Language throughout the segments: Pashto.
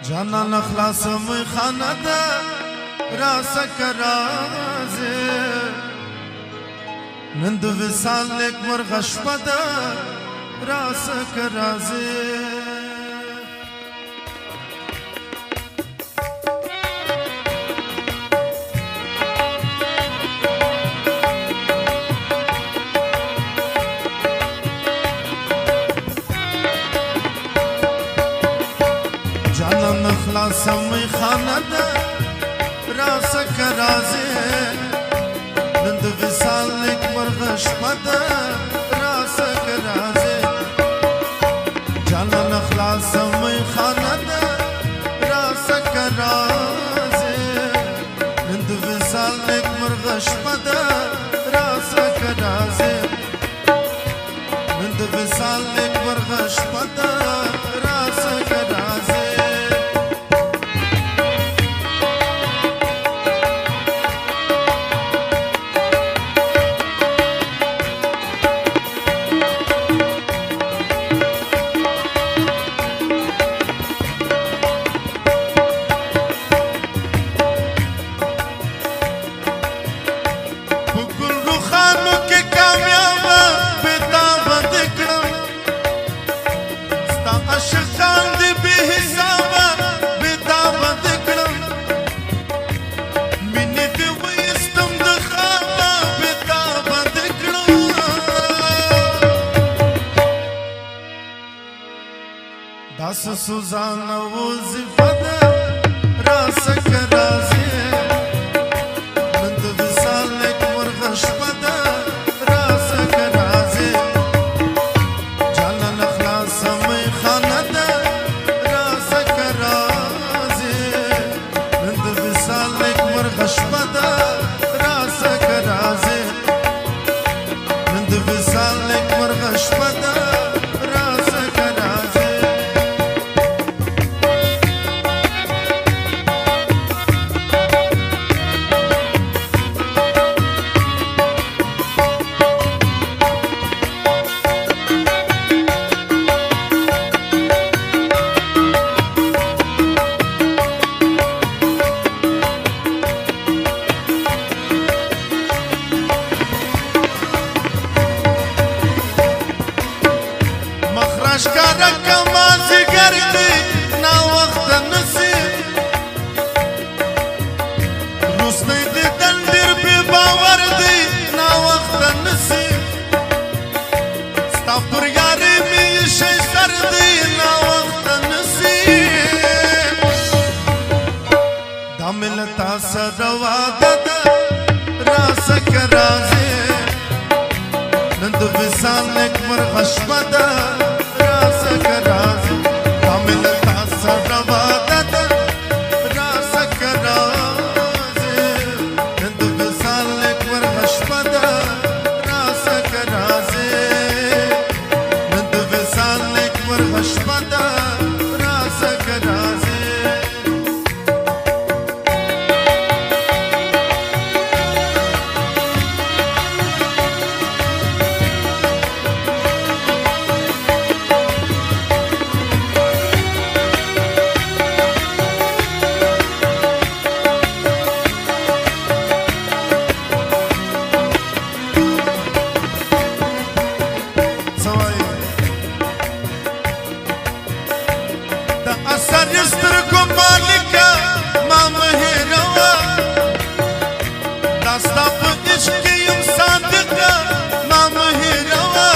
جانا نخلاص مي خانه ده راسك رازي نن د وصال لیک مرغه شپه ده راسك رازي جانا نخلاص مي خانه ده راسك رازي نن د وصال لیک مرغه شپه ده راسك رازي جانا نخلاص مي خانه ده راسك رازي نن د وصال لیک مرغه شپه ده راسك رازي نن د وصال لیک مرغه شپه ده راسك رازي داس سوزان وظیفه ده راسك رازي نن د وصال لیک مرغه شپه ده راسك رازي جانا نخلاص مي خانه ده راسك رازي نن د وصال لیک مرغه شپه ده راسك رازي نن د وصال لیک مرغه شپه ده اشکارا کما زگر دی نا وقت نصیب روسنی دی دندر بی باور دی نا وقت نصیب ستا پر یاری می شی سر دی نا وقت نصیب دا ملتا سروا دا راسك رازي نن د وصال لیک مرغه شپه ده راسك رازي عامل تأثر رواده راسك رازي نند وصال لیک مرغه شپه ده راسك رازي نند وصال لیک مرغه شپه ده راسك رازي سترګو مالکه ما مهروا داستا په عشق یم صادقه ما مهروا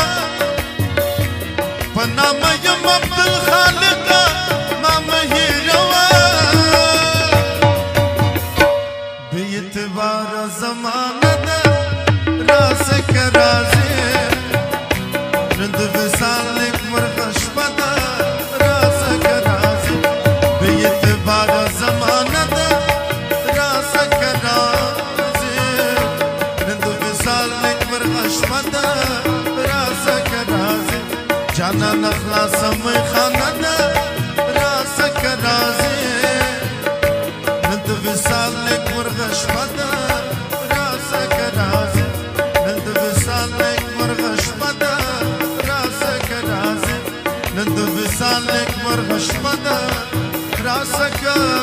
په نامه یم عبدالخالقه ما مهروا بې اعتباره زمانه ده راسك رازي نن د وصال لیک مرغه شپه ده راسك رازي زمانه ده راسك رازي نن د وصال لیک مرغه شپه ده راسك رازي جانا نخلاص مي خانه ده راسك رازي نن د وصال لیک مرغه شپه ده راسك رازي نن د وصال لیک مرغه شپه ده راسك رازي نن د وصال لیک مرغه شپه ده راسکه